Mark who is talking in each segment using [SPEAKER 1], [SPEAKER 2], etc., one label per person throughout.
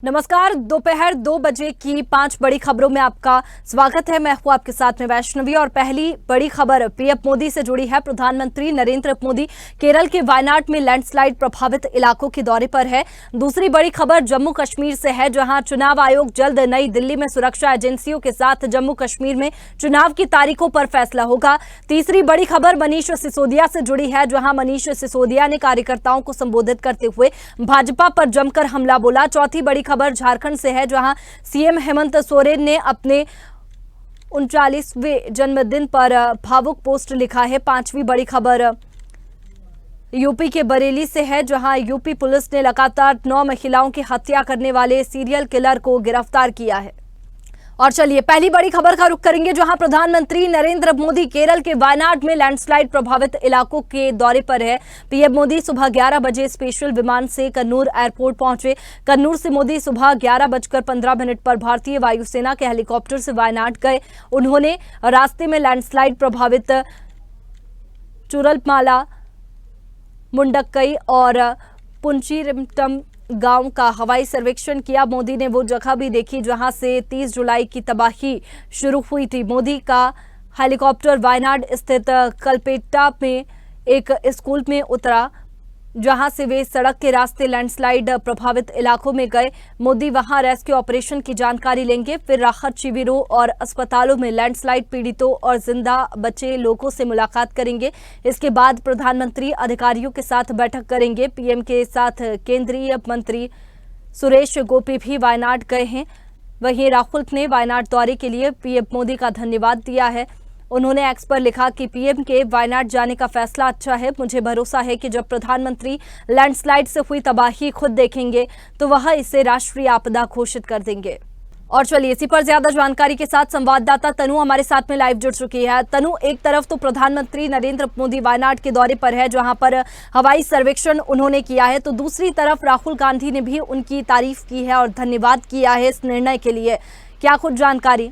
[SPEAKER 1] नमस्कार। दोपहर 2 बजे की 5 बड़ी खबरों में आपका स्वागत है। मैं हूं आपके साथ में वैष्णवी और पहली बड़ी खबर पीएम मोदी से जुड़ी है। प्रधानमंत्री नरेंद्र मोदी केरल के वायनाड में लैंडस्लाइड प्रभावित इलाकों के दौरे पर है। दूसरी बड़ी खबर जम्मू कश्मीर से है, जहां चुनाव आयोग जल्द नई दिल्ली में सुरक्षा एजेंसियों के साथ जम्मू कश्मीर में चुनाव की तारीखों पर फैसला होगा। तीसरी बड़ी खबर मनीष सिसोदिया से जुड़ी है, जहां मनीष सिसोदिया ने कार्यकर्ताओं को संबोधित करते हुए भाजपा पर जमकर हमला बोला। चौथी बड़ी खबर झारखंड से है, जहां सीएम हेमंत सोरेन ने अपने 39वें जन्मदिन पर भावुक पोस्ट लिखा है। पांचवी बड़ी खबर यूपी के बरेली से है, जहां यूपी पुलिस ने लगातार 9 महिलाओं की हत्या करने वाले सीरियल किलर को गिरफ्तार किया है। और चलिए पहली बड़ी खबर का रुख करेंगे, जहां प्रधानमंत्री नरेंद्र मोदी केरल के वायनाड में लैंडस्लाइड प्रभावित इलाकों के दौरे पर है। पीएम मोदी सुबह 11 बजे स्पेशल विमान से कन्नूर एयरपोर्ट पहुंचे। कन्नूर से मोदी सुबह 11:15 पर भारतीय वायुसेना के हेलीकॉप्टर से वायनाड गए। उन्होंने रास्ते में लैंडस्लाइड प्रभावित चुरलमाला, मुंडकई और पुंचीरिमटम गांव का हवाई सर्वेक्षण किया। मोदी ने वो जगह भी देखी जहां से 30 जुलाई की तबाही शुरू हुई थी। मोदी का हेलीकॉप्टर वायनाड स्थित कलपेट्टा में एक स्कूल में उतरा, जहां से वे सड़क के रास्ते लैंडस्लाइड प्रभावित इलाकों में गए। मोदी वहां रेस्क्यू ऑपरेशन की जानकारी लेंगे, फिर राहत शिविरों और अस्पतालों में लैंडस्लाइड पीड़ितों और जिंदा बचे लोगों से मुलाकात करेंगे। इसके बाद प्रधानमंत्री अधिकारियों के साथ बैठक करेंगे। पीएम के साथ केंद्रीय मंत्री सुरेश गोपी भी वायनाड गए हैं। वहीं राहुल ने वायनाड दौरे के लिए पीएम मोदी का धन्यवाद दिया है। उन्होंने एक्स पर लिखा कि पीएम के वायनाड जाने का फैसला अच्छा है। मुझे भरोसा है कि जब प्रधानमंत्री लैंडस्लाइड से हुई तबाही खुद देखेंगे तो वह इसे राष्ट्रीय आपदा घोषित कर देंगे। और चलिए इसी पर ज्यादा जानकारी के साथ संवाददाता तनु हमारे साथ में लाइव जुड़ चुकी है। तनु, एक तरफ तो प्रधानमंत्री नरेंद्र मोदी वायनाड के दौरे पर है, जहां पर हवाई सर्वेक्षण उन्होंने किया है, तो दूसरी तरफ राहुल गांधी ने भी उनकी तारीफ की है और धन्यवाद किया है इस निर्णय के लिए। क्या कुछ जानकारी?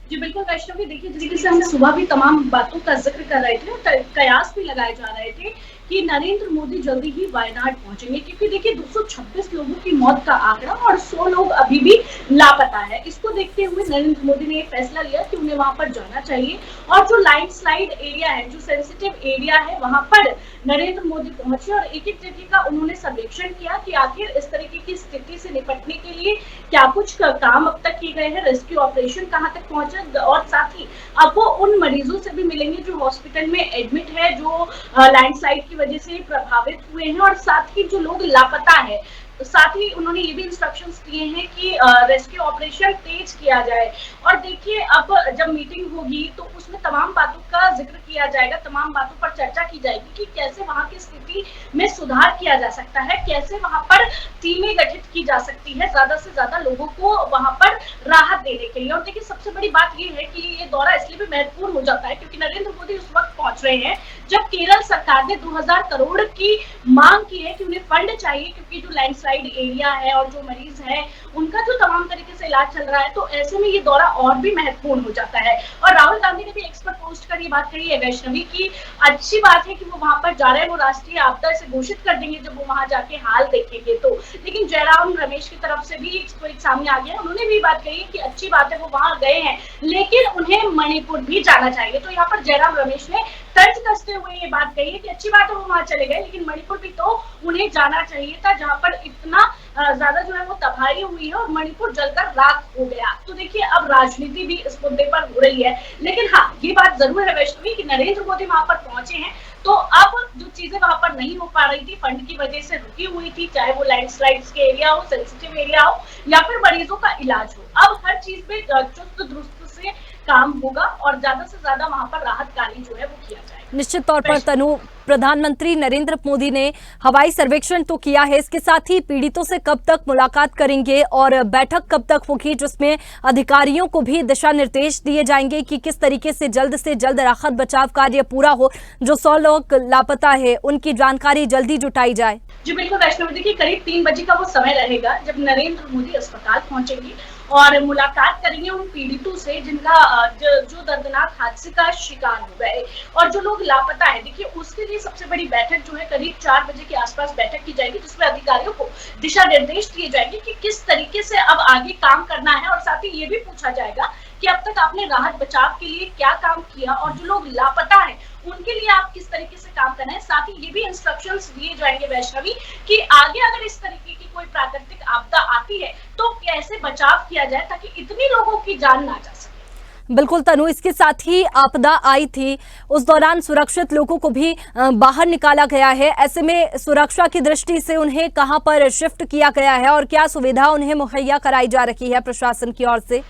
[SPEAKER 2] जी बिल्कुल वैष्णवी, देखिए जिस तरीके से हम सुबह भी तमाम बातों का जिक्र कर रहे थे और कयास भी लगाए जा रहे थे कि नरेंद्र मोदी जल्दी ही वायनाड पहुंचेंगे, क्योंकि देखिए 226 लोगों की मौत का आंकड़ा और 100 लोग अभी भी लापता है। इसको देखते हुए नरेंद्र मोदी ने ये फैसला लिया कि उन्हें वहां पर जाना चाहिए और जो लैंडस्लाइड एरिया है, जो सेंसिटिव एरिया है, वहां पर नरेंद्र मोदी पहुंचे और एक एक जगह का उन्होंने सर्वेक्षण किया कि आखिर इस तरीके की स्थिति से निपटने के लिए क्या कुछ काम अब तक किए गए हैं, रेस्क्यू ऑपरेशन कहां तक पहुंचे, और साथ ही अब वो उन मरीजों से भी मिलेंगे जो हॉस्पिटल में एडमिट है, जो लैंडस्लाइड की वजह से प्रभावित हुए हैं, और साथ ही जो लोग लापता है। साथ ही उन्होंने ये भी इंस्ट्रक्शंस दिए हैं कि रेस्क्यू ऑपरेशन तेज किया जाए। और देखिए अब जब मीटिंग होगी तो उसमें तमाम बातों का जिक्र किया जाएगा, तमाम बातों पर चर्चा की जाएगी कि कैसे वहां की स्थिति में सुधार किया जा सकता है, कैसे वहां पर टीमें गठित की जा सकती है ज्यादा से ज्यादा लोगों को वहां पर राहत देने के लिए। और देखिए सबसे बड़ी बात ये है कि ये दौरा इसलिए भी महत्वपूर्ण हो जाता है क्योंकि नरेंद्र मोदी उस वक्त पहुंच रहे हैं जब केरल सरकार ने 2000 करोड़ की मांग की है कि उन्हें फंड चाहिए, क्योंकि जो लैंडस्लाइड एरिया है और जो मरीज है उनका जो तमाम तरीके से इलाज चल रहा है, तो ऐसे में ये दौरा और भी महत्वपूर्ण हो जाता है। और राहुल गांधी ने भी एक्सपर्ट पोस्ट कर ये बात कही है वैष्णवी की अच्छी बात है कि वो वहां पर जा रहे हैं, वो राष्ट्रीय आपदा से घोषित कर देंगे जब वो वहां जाके हाल देखेंगे तो। लेकिन जयराम रमेश की तरफ से भी एक सामने आ गया, उन्होंने भी बात कही कि अच्छी बात है वो वहां गए हैं, लेकिन उन्हें मणिपुर भी जाना चाहिए। तो यहाँ पर जयराम रमेश ने तर्ज कसते हुए ये बात कही है कि अच्छी बात है वो वहां चले गए, लेकिन मणिपुर भी तो उन्हें जाना चाहिए था, जहां पर इतना ज्यादा जो है वो तबाही हुई है और मणिपुर जलकर राख हो गया। तो देखिए अब राजनीति भी इस मुद्दे पर हो रही है, लेकिन हाँ ये बात जरूर है वैष्णवी कि नरेंद्र मोदी वहां पर पहुंचे हैं, तो अब जो चीजें वहां पर नहीं हो पा रही थी, फंड की वजह से रुकी हुई थी, चाहे वो लैंडस्लाइड्स के एरिया हो, सेंसिटिव एरिया हो या फिर मरीजों का इलाज हो, अब हर चीज पे चुस्त दुरुस्त से काम होगा और ज्यादा से ज्यादा वहां पर राहत कार्य जो है वो किया जाएगा।
[SPEAKER 1] निश्चित तौर पर तनु, प्रधानमंत्री नरेंद्र मोदी ने हवाई सर्वेक्षण तो किया है, इसके साथ ही पीड़ितों से कब तक मुलाकात करेंगे और बैठक कब तक होगी, जिसमें अधिकारियों को भी दिशा निर्देश दिए जाएंगे कि किस तरीके से जल्द राहत बचाव कार्य पूरा हो, जो 100 लोग लापता है उनकी जानकारी जल्दी जुटाई जाए।
[SPEAKER 2] जी बिल्कुल वैष्णवी, देखिए करीब 3 बजे का वो समय रहेगा जब नरेंद्र मोदी अस्पताल पहुंचेंगे और मुलाकात करेंगे उन पीड़ितों से जिनका जो दर्दनाक हादसे का शिकार हो गए और जो लोग लापता है। देखिए उसके लिए सबसे बड़ी बैठक जो है करीब 4 बजे के आसपास बैठक की जाएगी, जिसमें अधिकारियों को दिशा निर्देश दिए जाएंगे कि किस तरीके से अब आगे काम करना है। और साथ ही ये भी पूछा जाएगा कि अब तक आपने राहत बचाव के लिए क्या काम किया और जो लोग लापता है उनके लिए आप किस तरीके से काम करना है। साथ ही ये भी इंस्ट्रक्शंस दिए जाएंगे वैष्णवी कि आगे अगर इस तरीके की कोई प्राकृतिक आपदा आती है तो कैसे बचाव किया जाए ताकि इतनी लोगों की जान ना जा सके।
[SPEAKER 1] बिल्कुल तनु, इसके साथ ही आपदा आई थी उस दौरान सुरक्षित लोगों को भी बाहर निकाला गया है। ऐसे में सुरक्षा की दृष्टि से उन्हें कहां पर शिफ्ट किया गया है और क्या सुविधा उन्हें मुहैया कराई जा रही है प्रशासन की ओर से?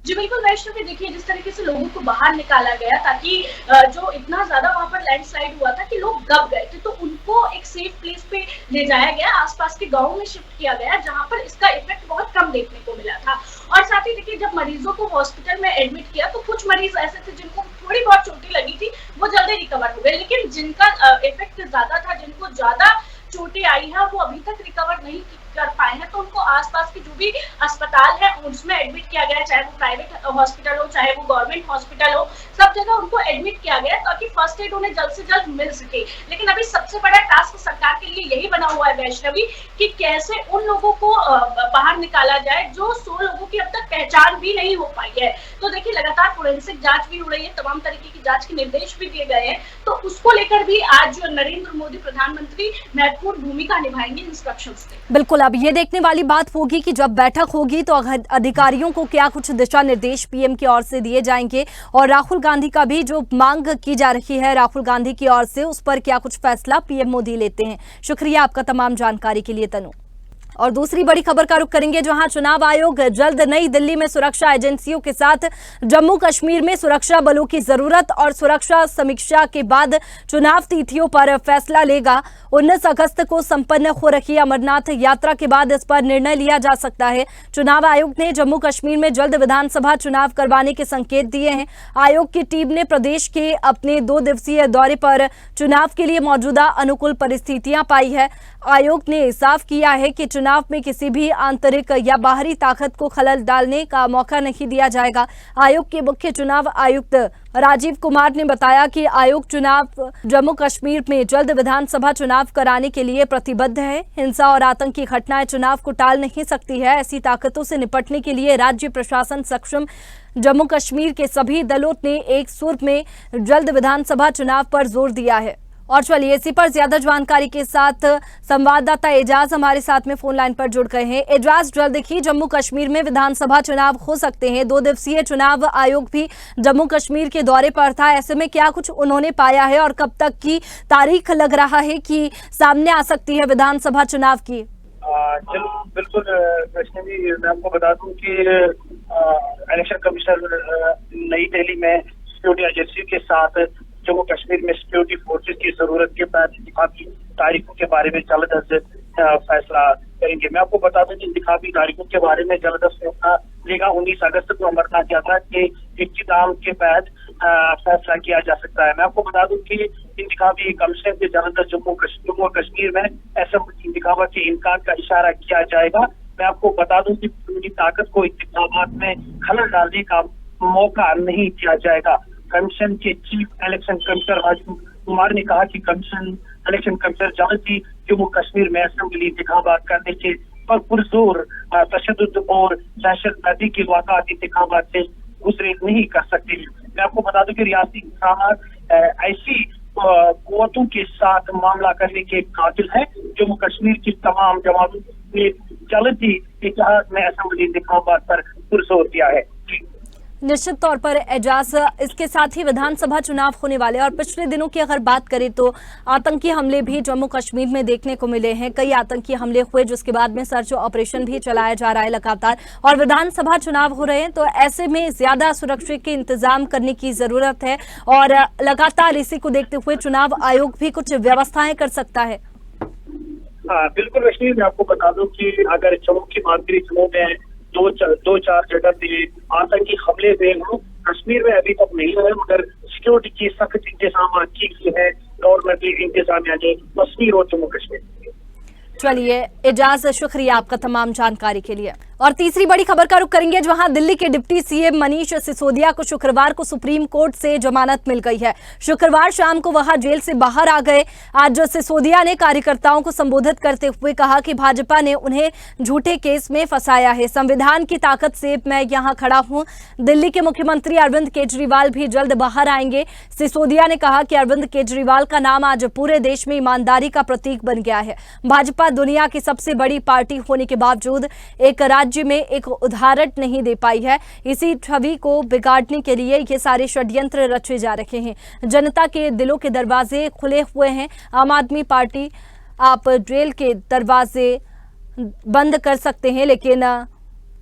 [SPEAKER 2] जी बिल्कुल वैष्णवी, देखिए जिस तरीके से लोगों को बाहर निकाला गया ताकि जो इतना ज्यादा वहां पर लैंडस्लाइड हुआ था कि लोग दब गए थे, तो उनको एक सेफ प्लेस पे ले जाया गया, आसपास के गांवों में शिफ्ट किया गया जहां पर इसका इफेक्ट बहुत कम देखने को मिला था। और साथ ही देखिए जब मरीजों को हॉस्पिटल में एडमिट किया तो कुछ मरीज ऐसे थे जिनको थोड़ी बहुत चोटें लगी थी, वो जल्दी रिकवर हो गए, लेकिन जिनका इफेक्ट ज्यादा था, जिनको ज्यादा चोटें आई है, वो अभी तक रिकवर नहीं कर पाए हैं, तो उनको आसपास के जो भी अस्पताल है उसमें एडमिट किया गया, चाहे वो प्राइवेट हॉस्पिटल हो चाहे वो गवर्नमेंट हॉस्पिटल हो, सब जगह उनको एडमिट किया गया ताकि फर्स्ट एड उन्हें जल्द से जल्द मिल सके। लेकिन अभी सबसे बड़ा टास्क सरकार के लिए यही बना हुआ है वैष्णवी कि कैसे उन लोगों को बाहर निकाला जाए जो 100 लोगों की अब तक पहचान भी नहीं हो पाई है। तो देखिए लगातार फोरेंसिक जांच भी हो रही है, तमाम तरीके की जांच के निर्देश भी दिए गए हैं, तो उसको लेकर भी आज नरेंद्र मोदी प्रधानमंत्री महत्वपूर्ण भूमिका निभाएंगे इंस्ट्रक्शंस से।
[SPEAKER 1] बिल्कुल, अब ये देखने वाली बात होगी कि जब बैठक होगी तो अधिकारियों को क्या कुछ दिशा निर्देश पीएम की ओर से दिए जाएंगे और राहुल गांधी का भी जो मांग की जा रही है राहुल गांधी की ओर से, उस पर क्या कुछ फैसला पीएम मोदी लेते हैं। शुक्रिया आपका तमाम जानकारी के लिए तनु। और दूसरी बड़ी खबर का रुख करेंगे, जहां चुनाव आयोग जल्द नई दिल्ली में सुरक्षा एजेंसियों के साथ जम्मू कश्मीर में सुरक्षा बलों की जरूरत और सुरक्षा समीक्षा के बाद चुनाव तिथियों पर फैसला लेगा। 19 अगस्त को संपन्न हो रही अमरनाथ यात्रा के बाद इस पर निर्णय लिया जा सकता है। चुनाव आयोग ने जम्मू कश्मीर में जल्द विधानसभा चुनाव करवाने के संकेत दिए हैं। आयोग की टीम ने प्रदेश के अपने 2 दिवसीय दौरे पर चुनाव के लिए मौजूदा अनुकूल परिस्थितियां पाई है। आयोग ने साफ किया है कि चुनाव में किसी भी आंतरिक या बाहरी ताकत को खलल डालने का मौका नहीं दिया जाएगा। आयोग के मुख्य चुनाव आयुक्त राजीव कुमार ने बताया कि आयोग चुनाव जम्मू कश्मीर में जल्द विधानसभा चुनाव कराने के लिए प्रतिबद्ध है। हिंसा और आतंकी घटनाएं चुनाव को टाल नहीं सकती है। ऐसी ताकतों से निपटने के लिए राज्य प्रशासन सक्षम। जम्मू कश्मीर के सभी दलों ने एक सुर में जल्द विधानसभा चुनाव पर जोर दिया है। और चलिए इसी पर ज्यादा जानकारी के साथ संवाददाता एजाज हमारे साथ में फोन लाइन पर जुड़ गए हैं। एजाज, जल्द ही जम्मू कश्मीर में विधानसभा चुनाव हो सकते हैं। 2 दिवसीय चुनाव आयोग भी जम्मू कश्मीर के दौरे पर था। ऐसे में क्या कुछ उन्होंने पाया है और कब तक की तारीख लग रहा है कि सामने आ सकती है विधानसभा चुनाव की?
[SPEAKER 3] बिल्कुल वैष्णवी, मैं आपको बता दूं कि इलेक्शन कमिश्नर नई दिल्ली में सिक्योरिटी एजेंसी के साथ जम्मू कश्मीर में सिक्योरिटी फोर्सेस की जरूरत के बाद इंतखाबी तारीखों के बारे में जल्द फैसला करेंगे। मैं आपको बता दूं कि इंतखाबी तारीखों के बारे में जल्द फैसला लेगा। 19 अगस्त को अमरनाथ यात्रा के इख्तिताम के बाद फैसला किया जा सकता है। मैं आपको बता दूं कि इंतखाबी कमीशन के जल्द जम्मू कश्मीर में असेंबली इंतखाबात के इम्कान का इशारा किया जाएगा। मैं आपको बता दूं कि पूरी ताकत को इंतखाबात में खलल डालने का मौका नहीं दिया जाएगा। कमीशन के chief election commissioner Rajiv Kumar ने कहा कि इलेक्शन कमिश्नर जल्द ही जम्मू कश्मीर में असेंबली इंतखाबात करने के पर पुरजोर तशद्दुद और दहशतगर्दी के वाक़ात इंतखाबात से गुजरे नहीं कर सकते। मैं आपको बता दूं कि रियासती इंतज़ामात ऐसी कुव्वतों के साथ मामला करने के काबिल है। जम्मू कश्मीर की तमाम जमातों ने जल्द ही इतिहाद में असेंबली इंतखाबात पर पुरजोर दिया है।
[SPEAKER 1] निश्चित तौर पर एजाज, इसके साथ ही विधानसभा चुनाव होने वाले और पिछले दिनों की अगर बात करें तो आतंकी हमले भी जम्मू कश्मीर में देखने को मिले हैं। कई आतंकी हमले हुए जिसके बाद में सर्च ऑपरेशन भी चलाया जा रहा है लगातार, और विधानसभा चुनाव हो रहे हैं, तो ऐसे में ज्यादा सुरक्षा के इंतजाम करने की जरूरत है और लगातार इसी को देखते हुए चुनाव आयोग भी कुछ व्यवस्थाएं कर सकता है।
[SPEAKER 3] बिल्कुल रश्मि, मैं आपको बता दूं कि अगर जम्मू की बात करें, जम्मू में दो चार जगह पे आतंकी हमले हुए हों। कश्मीर में अभी तक नहीं हुए, मगर सिक्योरिटी की सख्त इंतजाम की है गवर्नमेंट इंतजामिया ने कश्मीर और जम्मू कश्मीर।
[SPEAKER 1] चलिए एजाज, शुक्रिया आपका तमाम जानकारी के लिए। और तीसरी बड़ी खबर का रुख करेंगे, जहां दिल्ली के डिप्टी सीएम मनीष सिसोदिया को शुक्रवार को सुप्रीम कोर्ट से जमानत मिल गई है। शुक्रवार शाम को वहां जेल से बाहर आ गए। आज सिसोदिया ने कार्यकर्ताओं को संबोधित करते हुए कहा कि भाजपा ने उन्हें झूठे केस में फंसाया है। संविधान की ताकत से मैं यहां खड़ा हूं। दिल्ली के मुख्यमंत्री अरविंद केजरीवाल भी जल्द बाहर आएंगे। सिसोदिया ने कहा कि अरविंद केजरीवाल का नाम आज पूरे देश में ईमानदारी का प्रतीक बन गया है। भाजपा दुनिया की सबसे बड़ी पार्टी होने के बावजूद एक राज्य में एक उदाहरण नहीं दे पाई है। इसी छवि को बिगाड़ने के लिए ये सारे षड्यंत्र रचे जा रहे हैं। जनता के दिलों के दरवाजे खुले हुए हैं। आम आदमी पार्टी, आप जेल के दरवाजे बंद कर सकते हैं, लेकिन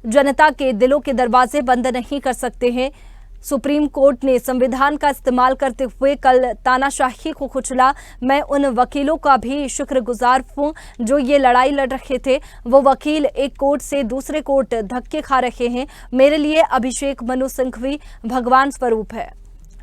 [SPEAKER 1] जनता के दिलों के दरवाजे बंद नहीं कर सकते हैं। सुप्रीम कोर्ट ने संविधान का इस्तेमाल करते हुए कल तानाशाही को कुचला। मैं उन वकीलों का भी शुक्रगुजार हूं जो ये लड़ाई लड़ रहे थे। वो वकील एक कोर्ट से दूसरे कोर्ट धक्के खा रहे हैं। मेरे लिए अभिषेक मनु सिंघवी भगवान स्वरूप है।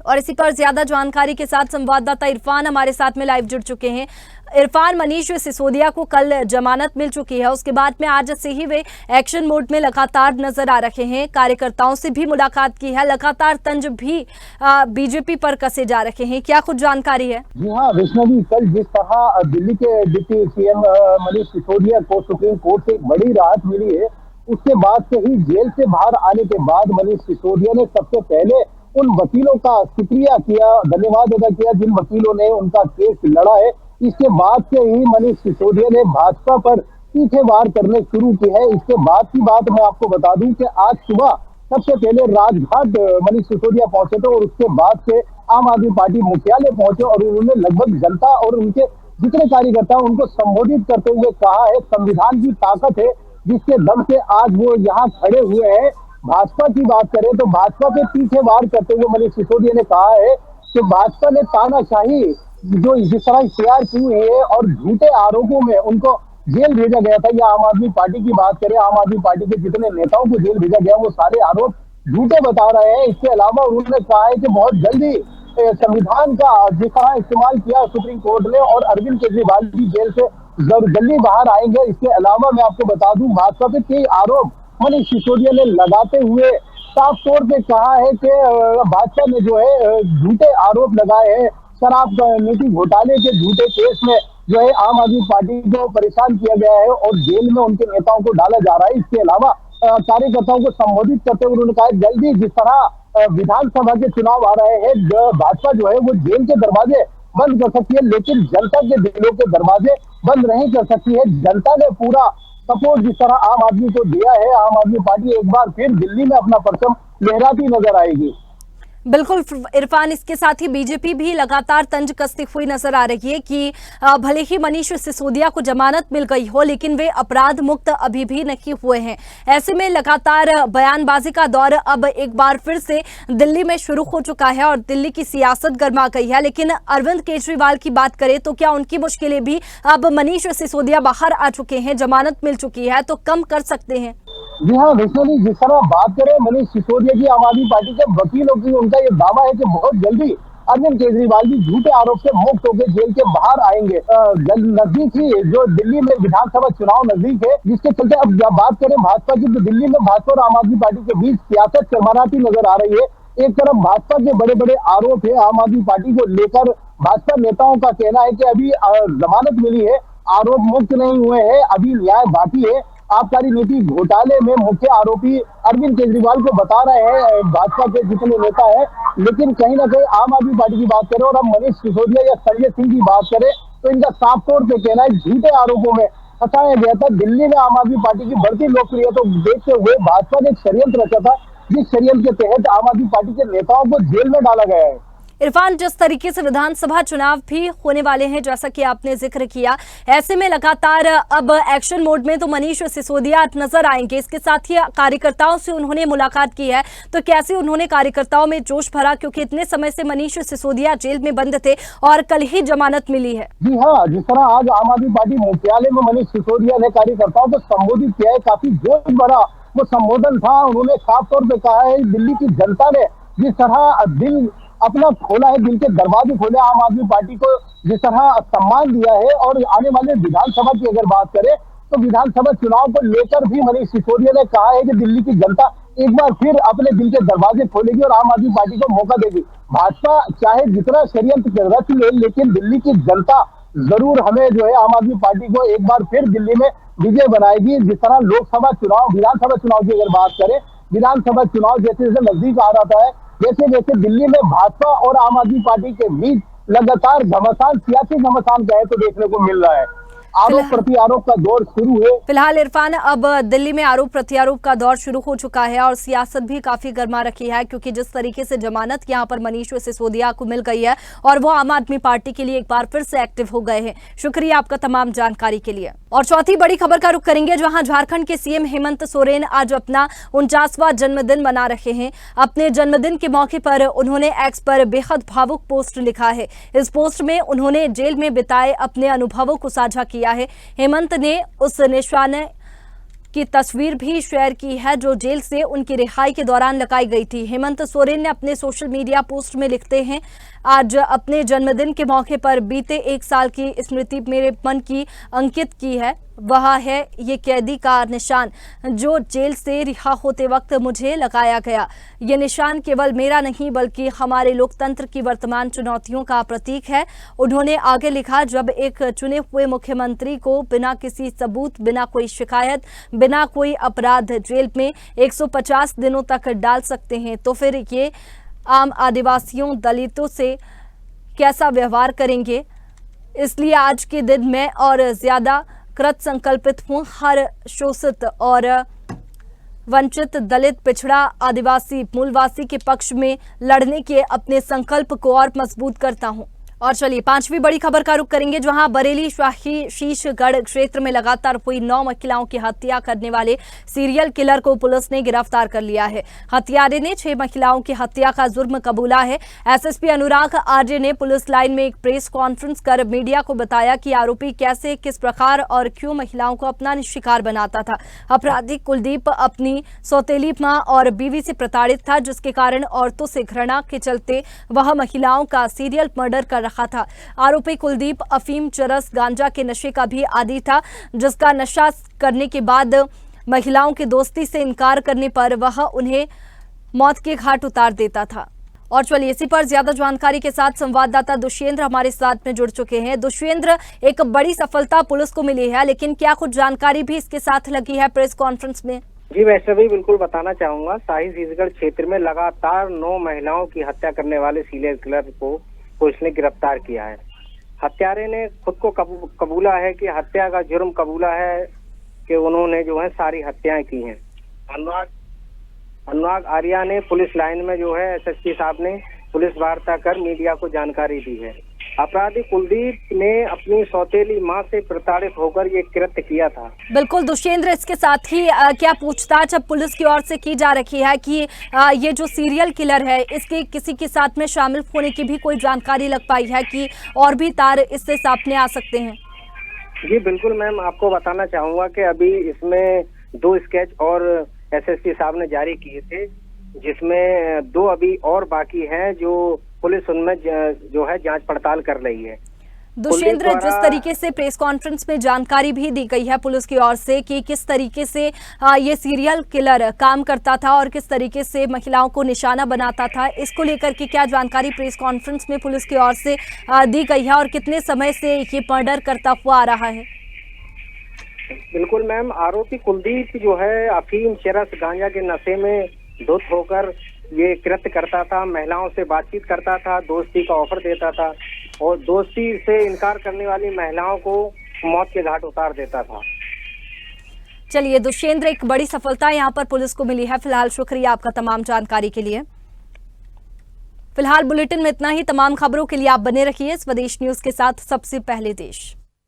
[SPEAKER 1] और इसी पर ज्यादा जानकारी के साथ संवाददाता इरफान हमारे साथ में लाइव जुड़ चुके हैं। इरफान, मनीष सिसोदिया को कल जमानत मिल चुकी है, उसके बाद में आज से ही वे एक्शन मोड में लगातार नजर आ रहे हैं। कार्यकर्ताओं से भी मुलाकात की है, लगातार तंज भी बीजेपी पर कसे जा रहे हैं। क्या कुछ जानकारी है?
[SPEAKER 4] जी हाँ वैष्णवी, कल जिस तरह दिल्ली के डिप्टी सीएम मनीष सिसोदिया को सुप्रीम कोर्ट से बड़ी राहत मिली है, उसके बाद से ही जेल से बाहर आने के बाद मनीष सिसोदिया ने सबसे पहले उन वकीलों का शुक्रिया किया, धन्यवाद अदा किया जिन वकीलों ने उनका केस लड़ा है। इसके बाद से ही मनीष सिसोदिया ने भाजपा पर पीछे वार करने शुरू की है। इसके बाद की बात मैं आपको बता दूं कि आज सुबह सबसे पहले राजघाट मनीष सिसोदिया पहुंचे थे और उसके बाद से आम आदमी पार्टी मुख्यालय पहुंचे और उन्होंने लगभग जनता और उनके जितने कार्यकर्ता उनको संबोधित करते हुए कहा है संविधान की ताकत है जिसके दम से आज वो यहाँ खड़े हुए हैं। भाजपा की बात करें तो भाजपा पे पीछे वार करते हुए मनीष सिसोदिया ने कहा है कि भाजपा ने तानाशाही जो जिस तरह इख्तियार की है और झूठे आरोपों में उनको जेल भेजा गया था, या आम आदमी पार्टी की बात करें, आम आदमी पार्टी के जितने नेताओं को जेल भेजा गया वो सारे आरोप झूठे बता रहे हैं। इसके अलावा उन्होंने कहा है कि बहुत जल्दी संविधान का जिस तरह इस्तेमाल किया सुप्रीम कोर्ट ने और अरविंद केजरीवाल भी जेल से जल्दी बाहर आएंगे। इसके अलावा मैं आपको बता दूं भाजपा के कई आरोप मनीष सिसोदिया ने लगाते हुए साफ तौर पे कहा है कि भाजपा ने जो है झूठे आरोप लगाए हैं। शराब नीति घोटाले के झूठे केस में जो है आम आदमी पार्टी को परेशान किया गया है और जेल में उनके नेताओं को डाला जा रहा है। इसके अलावा कार्यकर्ताओं को संबोधित करते हुए उन्होंने कहा जल्दी जिस तरह विधानसभा के चुनाव आ रहे हैं भाजपा जो है वो जेल के दरवाजे बंद कर सकती है, लेकिन जनता के दिलों के दरवाजे बंद नहीं कर सकती है। जनता ने पूरा सपोर्ट जिस तरह आम आदमी को दिया है, आम आदमी पार्टी एक बार फिर दिल्ली में अपना परचम लहराती नजर आएगी।
[SPEAKER 1] बिल्कुल इरफान, इसके साथ ही बीजेपी भी लगातार तंज कसती हुई नजर आ रही है कि भले ही मनीष सिसोदिया को जमानत मिल गई हो लेकिन वे अपराध मुक्त अभी भी नहीं हुए हैं। ऐसे में लगातार बयानबाजी का दौर अब एक बार फिर से दिल्ली में शुरू हो चुका है और दिल्ली की सियासत गर्मा गई है। लेकिन अरविंद केजरीवाल की बात करें तो क्या उनकी मुश्किलें भी अब मनीष सिसोदिया बाहर आ चुके हैं, जमानत मिल चुकी है तो कम कर सकते हैं?
[SPEAKER 4] जी हाँ वैष्णवी, जिस तरह बात करें मनीष सिसोदिया की, आम आदमी पार्टी के वकीलों की, उनका ये दावा है कि बहुत जल्दी अरविंद केजरीवाल भी झूठे आरोप से मुक्त होकर जेल के बाहर आएंगे। नजदीक ही जो दिल्ली में विधानसभा चुनाव नजदीक है, जिसके चलते अब बात करें भाजपा की तो दिल्ली में भाजपा और आम आदमी पार्टी के बीच सियासत चरमराती नजर आ रही है। एक तरफ भाजपा के बड़े बड़े आरोप है, आम आदमी पार्टी को लेकर भाजपा नेताओं का कहना है कि अभी जमानत मिली है, आरोप मुक्त नहीं हुए हैं, अभी न्याय बाकी है। आबकारी नीति घोटाले में मुख्य आरोपी अरविंद केजरीवाल को बता रहे हैं भाजपा के जितने नेता हैं, लेकिन कहीं ना कहीं आम आदमी पार्टी की बात करें और अब मनीष सिसोदिया या संजय सिंह की बात करें तो इनका साफ तौर पे कहना है झूठे आरोपों में फंसाया गया था। दिल्ली में आम आदमी पार्टी की बढ़ती लोकप्रियता को देखते हुए भाजपा ने एक षड्यंत्र रचा था, जिस षड्यंत्र के तहत आम आदमी पार्टी के नेताओं को जेल में डाला गया है।
[SPEAKER 1] इरफान, जिस तरीके से विधानसभा चुनाव भी होने वाले हैं जैसा कि आपने जिक्र किया, ऐसे में लगातार अब एक्शन मोड में तो मनीष सिसोदिया नजर आएंगे। इसके साथ ही कार्यकर्ताओं से उन्होंने मुलाकात की है, तो कैसे उन्होंने कार्यकर्ताओं में जोश भरा, क्योंकि इतने समय से मनीष सिसोदिया जेल में बंद थे और कल ही जमानत मिली है।
[SPEAKER 4] जी हाँ, जिस तरह आज आम आदमी पार्टी मुख्यालय में मनीष सिसोदिया ने कार्यकर्ताओं को संबोधित किया है, काफी जोश भरा वो संबोधन था। उन्होंने साफ तौर पर कहा है दिल्ली की जनता ने जिस तरह दिल अपना खोला है, दिल के दरवाजे खोले, आम आदमी पार्टी को जिस तरह सम्मान दिया है और आने वाले विधानसभा की अगर बात करें तो विधानसभा चुनाव को लेकर भी मनीष सिसोदिया ने कहा है कि दिल्ली की जनता एक बार फिर अपने दिल के दरवाजे खोलेगी और आम आदमी पार्टी को मौका देगी। भाजपा चाहे जितना षड्यंत्र रच ले, लेकिन दिल्ली की जनता जरूर हमें जो है आम आदमी पार्टी को एक बार फिर दिल्ली में विजय बनाएगी। जिस तरह लोकसभा चुनाव, विधानसभा चुनाव की अगर बात करें, विधानसभा चुनाव जैसे जैसे नजदीक आ रहा है, जैसे जैसे दिल्ली में भाजपा और आम आदमी पार्टी के बीच लगातार घमासान, सियासी घमासान कहे तो देखने को मिल रहा है। आरोप प्रत्यारोप का दौर शुरू है।
[SPEAKER 1] फिलहाल इरफान, अब दिल्ली में आरोप प्रत्यारोप का दौर शुरू हो चुका है और सियासत भी काफी गर्मा रखी है, क्योंकि जिस तरीके से जमानत यहां पर मनीष सिसोदिया को मिल गई है और वो आम आदमी पार्टी के लिए एक बार फिर से एक्टिव हो गए हैं। शुक्रिया आपका तमाम जानकारी के लिए। और चौथी बड़ी खबर का रुख करेंगे, जहां झारखंड के सीएम हेमंत सोरेन आज अपना 49वां जन्मदिन मना रहे हैं। अपने जन्मदिन के मौके पर उन्होंने एक्स पर बेहद भावुक पोस्ट लिखा है। इस पोस्ट में उन्होंने जेल में बिताए अपने अनुभवों को साझा किया है। हेमंत ने उस निशाने की तस्वीर भी शेयर की है जो जेल से उनकी रिहाई के दौरान लगाई गई थी। हेमंत सोरेन ने अपने सोशल मीडिया पोस्ट में लिखते हैं, आज अपने जन्मदिन के मौके पर बीते 1 साल की स्मृति मेरे मन की अंकित की है। वह है ये कैदी का निशान जो जेल से रिहा होते वक्त मुझे लगाया गया। ये निशान केवल मेरा नहीं बल्कि हमारे लोकतंत्र की वर्तमान चुनौतियों का प्रतीक है। उन्होंने आगे लिखा, जब एक चुने हुए मुख्यमंत्री को बिना किसी सबूत, बिना कोई शिकायत, बिना कोई अपराध जेल में 150 दिनों तक डाल सकते हैं, तो फिर ये आम आदिवासियों, दलितों से कैसा व्यवहार करेंगे। इसलिए आज के दिन मैं और ज्यादा कृत संकल्पित हूँ। हर शोषित और वंचित, दलित, पिछड़ा, आदिवासी, मूलवासी के पक्ष में लड़ने के अपने संकल्प को और मजबूत करता हूँ। और चलिए 5वीं बड़ी खबर का रुख करेंगे, जहां बरेली शाही शीशगढ़ क्षेत्र में लगातार हुई 9 महिलाओं की हत्या करने वाले सीरियल किलर को पुलिस ने गिरफ्तार कर लिया है। हत्यारे ने 6 महिलाओं की हत्या का जुर्म कबूला है। एसएसपी अनुराग आर्य ने पुलिस लाइन में एक प्रेस कॉन्फ्रेंस कर मीडिया को बताया कि आरोपी कैसे, किस प्रकार और क्यों महिलाओं को अपना शिकार बनाता था। अपराधी कुलदीप अपनी सौतेली मां और बीवी से प्रताड़ित था, जिसके कारण औरतों से घृणा के चलते वह महिलाओं का सीरियल मर्डर कर रहा था। आरोपी कुलदीप अफीम, चरस, गांजा के नशे का भी आदी था, जिसका नशा करने के बाद महिलाओं की दोस्ती से इनकार करने पर वह उन्हें मौत के घाट उतार देता था। और चलिए इसी पर ज्यादा जानकारी के साथ संवाददाता दुष्येंद्र हमारे साथ में जुड़ चुके हैं। दुष्येंद्र, एक बड़ी सफलता पुलिस को मिली है, लेकिन क्या कुछ जानकारी भी इसके साथ लगी है प्रेस कॉन्फ्रेंस में?
[SPEAKER 5] जी वैष्णवी, बिल्कुल बताना चाहूंगा। शाही शीशगढ़ क्षेत्र में लगातार 9 महिलाओं की हत्या करने वाले सीरियल किलर को पुलिस ने गिरफ्तार किया है। हत्यारे ने खुद को कबूला है कि हत्या का जुर्म कबूला है कि उन्होंने जो है सारी हत्याएं की हैं। अनुराग आर्या ने पुलिस लाइन में जो है एसएसपी साहब ने पुलिस वार्ता कर मीडिया को जानकारी दी है। अपराधी कुलदीप ने अपनी सौतेली मां से प्रताड़ित होकर ये कृत्य किया था।
[SPEAKER 1] बिल्कुल दुष्येंद्र, इसके साथ ही क्या पूछताछ अब पुलिस की ओर से की जा रही है कि ये जो सीरियल किलर है इसके किसी के साथ में शामिल होने की भी कोई जानकारी लग पाई है कि और भी तार इससे सामने आ सकते हैं?
[SPEAKER 5] जी बिल्कुल मैम, आपको बताना चाहूंगा कि अभी इसमें 2 स्केच और एसएसपी साहब ने जारी किए थे, जिसमें 2 अभी और बाकी हैं जो पुलिस उनमें जो है जांच पड़ताल कर रही है।
[SPEAKER 1] दुष्येंद्र, जिस तरीके से प्रेस कॉन्फ्रेंस में जानकारी भी दी गई है पुलिस की ओर से कि किस तरीके से ये सीरियल किलर काम करता था और किस तरीके से महिलाओं को निशाना बनाता था, इसको लेकर के क्या जानकारी प्रेस कॉन्फ्रेंस में पुलिस की ओर से दी गई है और कितने समय से ये मर्डर करता हुआ आ रहा है?
[SPEAKER 5] बिल्कुल मैम, आरोपी कुलदीप जो है अफीम, चरस, गांजा के नशे में धुत होकर ये कृत्य करता था। महिलाओं से बातचीत करता था, दोस्ती का ऑफर देता था और दोस्ती से इनकार करने वाली महिलाओं को मौत के घाट उतार देता था।
[SPEAKER 1] चलिए दुष्येंद्र, एक बड़ी सफलता यहाँ पर पुलिस को मिली है। फिलहाल शुक्रिया आपका तमाम जानकारी के लिए। फिलहाल बुलेटिन में इतना ही। तमाम खबरों के लिए आप बने रहिए स्वदेश न्यूज के साथ, सबसे पहले देश।